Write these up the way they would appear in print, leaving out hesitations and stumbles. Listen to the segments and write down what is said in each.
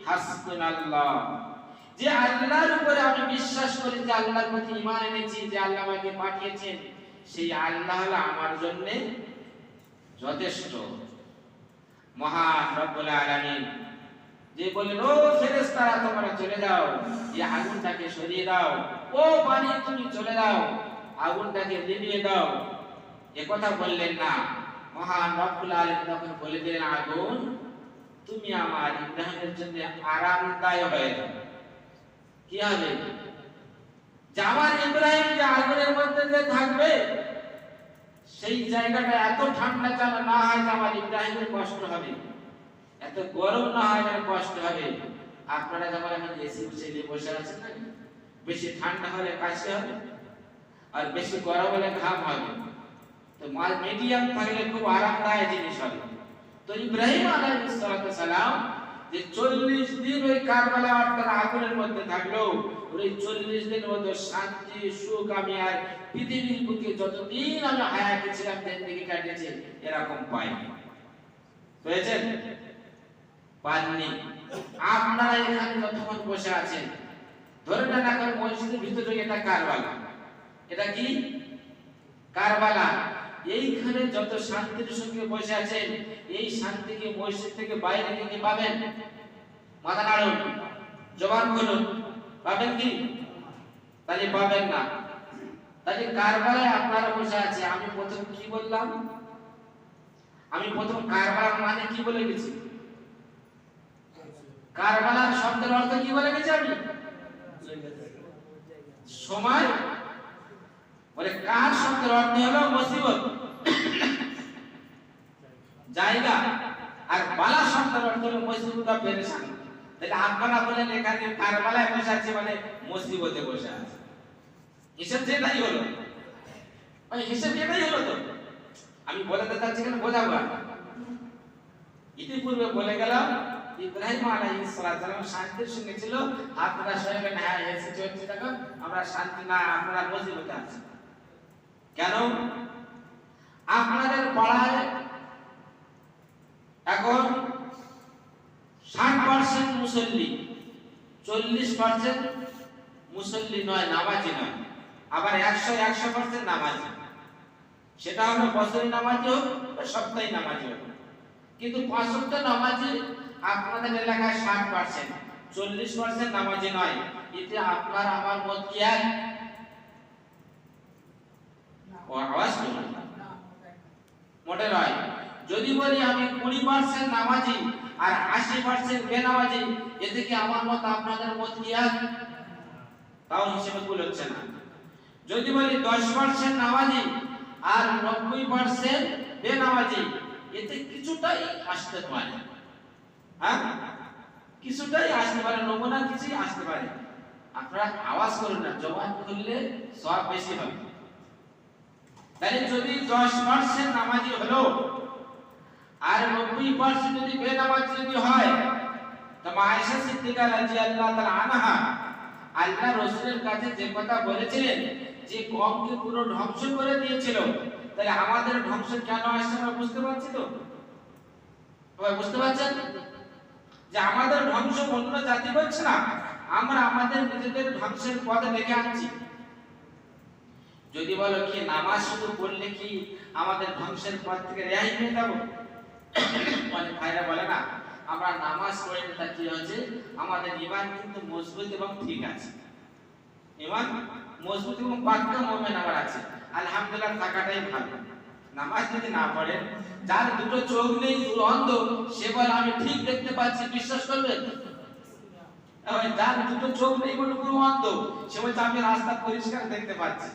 হাসবুনাল্লাহ, যে আল্লাহর উপরে আমি বিশ্বাস করি, যে আল্লাহর প্রতি ঈমান এনেছি, যে আল্লাহ আমাকে পাঠিয়েছেন, সেই আল্লাহ হলো আমার জন্য যথেষ্ট। মহান রব্বুল আলামিন যে বলেন, ও ফেরেশতারা তোমরা চলে যাও, এই আগুনটাকে সরিয়ে দাও, ও পানি তুমি চলে যাও, আগুনটাকে নিভিয়ে দাও, একথা বললেন না। মহান রব্বুল আলামিন তখন বলে দিলেন, আগুন তুমি আমার ইব্রাহিমের জন্য আরামদায়ক হয়ে যাও। কি হবে? যে আমার ইব্রাহিম যে আগুনের মধ্যে যে থাকবে, সেই জায়গাটা এত ঠান্ডা যেন না হয় যে আমার ইব্রাহিমের কষ্ট হবে, এত গরম না হয় যেন কষ্ট হবে। আপনারা যেমন এখন এসি বসে আছেন না, বেশি ঠান্ডা হলে কাশি হবে, আর বেশি গরম হলে ঘাম হবে। তো মিডিয়াম থাকলে খুব আরামদায়ক জিনিস হবে। তো ইব্রাহিম আলাইহিস সালাম যে 40 দিন ওই কারবালা অর্থাৎ আগুনের মধ্যে থাকলো, ওই 40 দিনের মধ্যে শান্তি সুখ আমি আর পৃথিবীর বুকে যতদিন আমি হায়াতে ছিলাম জিন্দেগি কাটিয়েছি এরকম পাইনি। পেয়েছেন? পাননি। আপনারা এখানে যতক্ষণ বসে আছেন, ধরে নেন এখন মসজিদের ভিতরে এটা কারবালা, এটা কি কারবালা, এইখানে যত শান্তির সঙ্গে বসে আছেন, এই শান্তিকে মসজিদ থেকে বাইরে থেকে পাবেন? মাথা নাড়ুন, জবান খুলুন, পাবেন কি? তাহলে পাবেন না। তাহলে কারবালায় আপনারা বসে আছে। আমি প্রথম কি বললাম? আমি প্রথম কারবালা মানে কি বলে গেছি? কারবালার শব্দের অর্থ কি বলে গেছি আমি? সময়। বলে কার শব্দের অর্থ হলো মুসিবত, জায়গা। আর বালা শব্দের অর্থ হলো মুসিবত বা পেরেশানি। তাহলে আপনারা বলেন এখানে কারবালায় বসে আছে মানে মুসিবতে বসে আছে। হিসাব যেটাই হলো, মানে হিসাব যেটাই হলো। তো আমি বলতে চাচ্ছি কেন বোঝাবো। ইতিপূর্বে বলে গেলাম ইব্রাহিম আলাইহিস সালাম শান্তির সঙ্গে ছিল। আপনারা সবাই না এসে চলছে, দেখো আমরা শান্তি না, আপনারা মুসিবতে আছেন। কেন? আপনাদের পাড়ায় এখন 60% মুসল্লি, 40% মুসল্লি নয়, নামাজি নয়, আবার 100% নামাজি। সেটা হলো বছরে নামাজি হোক, সপ্তাহে নামাজি হোক। কিন্তু 5 ওয়াক্ত নামাজি আপনাদের এলাকায় 60%, 40% নামাজি নয়। এতে আপনার আমার মত কি এক? আওয়াজ মোটে নয়। যদি বলি আমি 20% নামাজি আর 80% বেনামাজি, এতে কি আমার মত আপনাদের মত কি এক? তাও হিসেবে ভুল হচ্ছে না। যদি বলি 10% নামাজি আর 90% বেনামাজি, এতে কিছুটাই আসতে পারে। হ্যাঁ, কিছুটাই আসতে পারে, নমুনা কিছুই আসতে পারে। আপনারা আওয়াজ করুন না, জবান খুললে সব বেশি হবে। তাহলে যদি 10% নামাজি হলো আর 90% যদি বেনামাজি যদি হয়, তো আয়েশা সিদ্দিকা রাদিয়াল্লাহু তাআলা আনহা আল্লাহ রাসূলের কাছে যে কথা বলেছিলেন যে কওমকে পুরো ধ্বংস করে দিয়েছিল, তাহলে আমাদের ধ্বংস কেন আসছে আমরা বুঝতে পারছি? তো সবাই বুঝতে পারছেন যে আমাদের ধ্বংস অন্য জাতি করছে না, আমরা আমাদের নিজেদের ধ্বংসের পথে রেখে আনছি। যদি বলো কি নামাজ শুধু পড়লে কি আমাদের ধ্বংসের পথ থেকে রেহাই পেয়ে যাব? অনেক ভাইরা বলে না আমরা নামাজ পড়ে তা কি হচ্ছে, আমাদের ঈমান কিন্তু মজবুত এবং ঠিক আছে। ঈমান মজবুত এবং পাক্কা মুমিন আমার আছে, আলহামদুলিল্লাহ, থাকাটাই ভালো। নামাজ যদি না পড়েন, যার দুটো চোখ নেই, অন্ধ, সে বলে আমি ঠিক দেখতে পাচ্ছি, বিশ্বাস করবেন? যার দুটো চোখ নেই বলে পুরো অন্ধ, সে বলছে আমি রাস্তা পরিষ্কার দেখতে পাচ্ছি।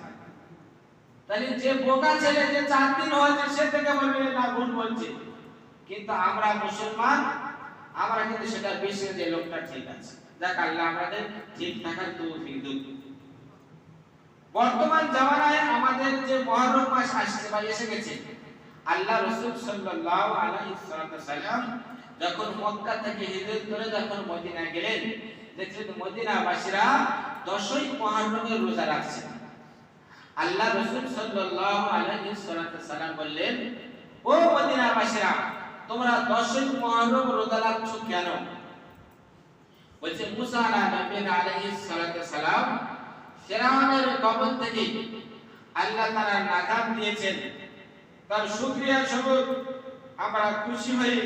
তাহলে যে বোকা ছেলে যে 4 দিন হয়েছে সে থেকে বলবে না ভুল বলছে, কিন্তু আমরা মুসলমান, আমরা কিন্তু সেটা বিশ্বাস যে লোকটা ঠিক আছে। যাক আল্লাহ আমাদের ঠিক থাকার তৌফিক দিন। বর্তমান জামানায় আমাদের যে মুহররম মাস আসছে বা এসে গেছে, আল্লাহ রাসূল সাল্লাল্লাহু আলাইহি ওয়াসাল্লাম যখন মক্কা থেকে হিজরত করে যখন মদিনায় গেলেন, দেখলেন মদিনাবাসীরা 10ই মুহররমের রোজা রাখছে। আল্লাহ রাসূল সাল্লাল্লাহু আলাইহি ওয়াসাল্লাম বললেন, ও মদিনাবাসীরা, তোমরা 10ই মুহররম রোজা রাখছো কেন? বলছে মুসা আলাইহিস সালাতু সালাম ফিরআউনের কবল থেকে আল্লাহ তাআলা নাজাত দিয়েছেন, তার শুকরিয়া স্বরূপ আমরা খুশি হয়ে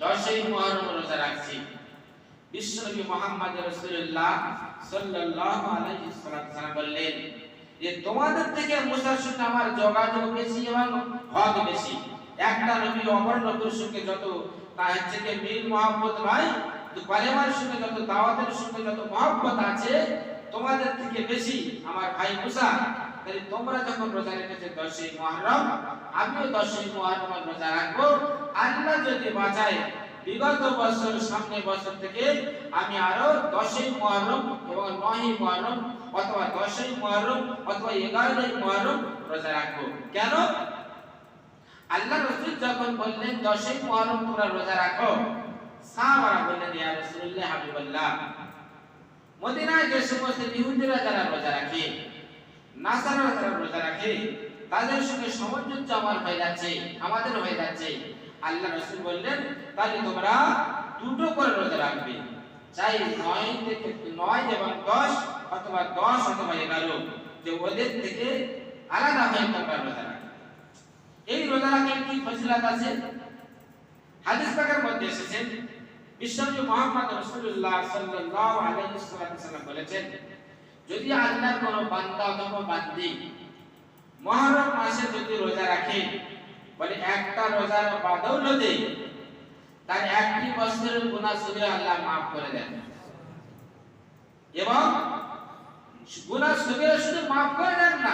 10ই মুহররম রোজা রাখছি। বিশ্বনবী মুহাম্মদ রাসূলুল্লাহ সাল্লাল্লাহু আলাইহি ওয়াসাল্লাম বললেন যে তোমাদের থেকে মুসার সঙ্গে আমার যোগাযোগ বেশি এবং হক বেশি। একটা নবী অপর নবীর সঙ্গে যত তার থেকে মিল মহব্বত নয়, তো কালেমার সঙ্গে যত দাওয়াতের সঙ্গে যত মহব্বত আছে তোমাদের থেকে বেশি আমার ভাই মুসা। তাই তোমরা যখন রোজা রেখেছো 10ই মুহররম, আমিও 10ই মুহররম রোজা রাখবো। আল্লাহ যদি বাঁচায় বিগত বছর সামনে বছর থেকে আমি আরো 10ই মুহররম এবং 9ই মুহররম অথবা 10ই মুহররম অথবা 11ই মুহররম রোজা রাখবো। কেন? আল্লাহ রাসূল যখন বললেন 10ই মুহররম তোমরা রোজা রাখো, সাহাবারা বললেন ইয়া রাসূলুল্লাহ হাবিবাল্লাহ, মদিনায় যে সমস্ত ইহুদিরা যারা রোজা রাখে, নাসারারা যারা রোজা রাখে, তাদের সঙ্গে সামঞ্জস্য আমার হয়ে যাচ্ছে, আমাদের হয়ে যাচ্ছে। আল্লাহ রাসূল বললেন তাহলে তোমরা দুটো করে রোজা রাখবে, চাই 9 এবং 10 অথবা 10 অথবা 11, যে ওদের থেকে আলাদা হয়ে তোমরা রোজা রাখবে। এই রোজা রাখলে কি ফজিলত আছে? হাদিস পাকের মধ্যে এসেছে, বিশ্বনবী মুহাম্মদ রাসূলুল্লাহ সাল্লাল্লাহু আলাইহি ওয়াসাল্লাম বলেছেন, যদি আল্লাহর কোন বান্দা অথবা বান্দি মুহররম মাসে যদি রোজা রাখে, বলে একটা রোজার বদৌলতে তার একটি বছরের গুনাহ সগীরা আল্লাহ maaf করে দেন। এবং গুনাহ সগীরা শুধু maaf করে দেন না,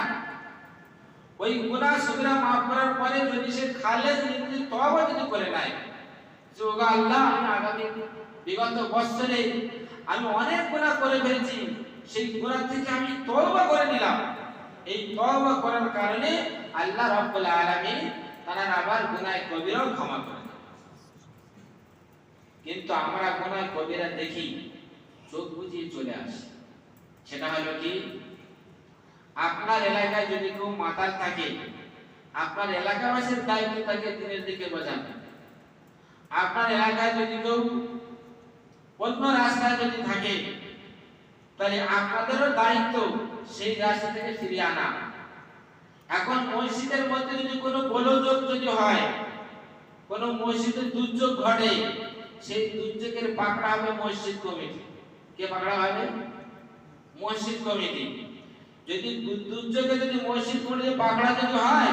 ওই গুনাহ সগীরা maaf করার পরে যদি সে খালেদ যদি তওবা যদি করে নেয় যে ওগো আল্লাহ, আমি আগামী বিগত বছরে আমি অনেক গুনাহ করে ফেলেছি, সেই গুনাহ থেকে আমি তওবা করে নিলাম, এই তওবা করার কারণে আল্লাহ রাব্বুল আলামিন তার আবার গুনাহ কবিরাও ক্ষমা করে দেন। কিন্তু আমরা গুনাহ কবিরা দেখি চোখ বুজিয়ে চলে আসি। সেটা হলো কি, আপনার এলাকায় যদি কেউ মাতাল থাকে, আপনার এলাকাবাসীর দায়িত্ব থাকে দিনের দিকে বোঝানো। আপনার এলাকায় যদি কেউ অন্য রাস্তায় যদি থাকে, তাহলে আপনাদেরও দায়িত্ব সেই রাস্তা থেকে ফিরিয়ে আনা। এখন মসজিদের মধ্যে যদি কোনো গোলযোগ যদি হয়, কোনো মসজিদে দুর্যোগ ঘটে, সেই দুর্যোগের পাকড়া হবে মসজিদ কমিটি। কে পাকড়া হবে? মসজিদ কমিটি। যদি দুর্যোগে যদি মসজিদ কমিটি পাকড়া যদি হয়,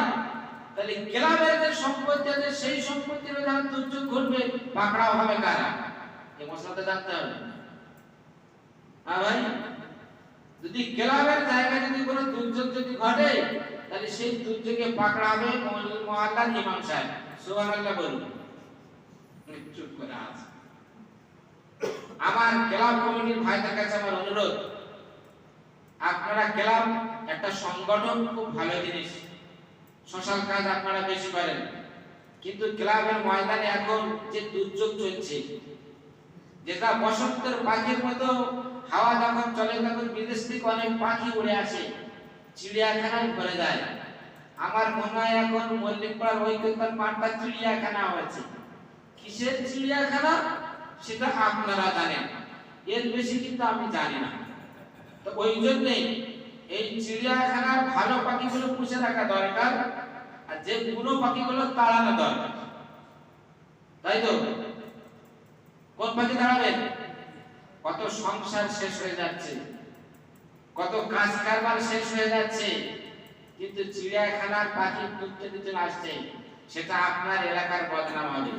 তাহলে ক্লাবের যে সম্পত্তি আছে সেই সম্পত্তির যখন দুর্যোগ ঘটবে পাকড়াও হবে কারা? এই মশলাটা জানতে হবে। হ্যাঁ ভাই, যদি ক্লাবের জায়গায় যদি কোনো দুর্যোগ যদি ঘটে, তাহলে সেই দুর্যোগে পাকড়া হবে মহল্লার ইমাম সাহেব। সুবহানাল্লাহ বলুন। চুপ করে আছে। আমার ক্লাব কমিটির ভাইদের কাছে আমার অনুরোধ, আপনারা ক্লাব একটা সংগঠন, খুব ভালো জিনিস, সোশ্যাল কাজ আপনারা বেশি করেন, কিন্তু ক্লাবের ময়দানে এখন যে দুর্যোগ চলছে, যেটা বসন্তের পাখির মতো হাওয়া যখন চলে তখন বিদেশ থেকে অনেক পাখি উড়ে আসে, চিড়িয়াখানায় ভরে যায়। আমার মনে হয় এখন মল্লিকপাড়ার ঐক্যতার মাঠটা চিড়িয়াখানা হয়েছে। কিসের চিড়িয়াখানা সেটা আপনারা জানেন, এর বেশি কিন্তু আমি জানি না। তো ওই জন্যে এই চিড়িয়াখানার ভালো পাখিগুলো পুষে রাখা দরকার, আর যে বুনো পাখিগুলো তাড়ানো দরকার। তাই তো? কোন পাখি তাড়াবেন? কত সংসার শেষ হয়ে যাচ্ছে, কত কাজ কারবার শেষ হয়ে যাচ্ছে, কিন্তু চিড়িয়াখানার পাখি তুলতে আসছে, সেটা আপনার এলাকার বদনাম হবে।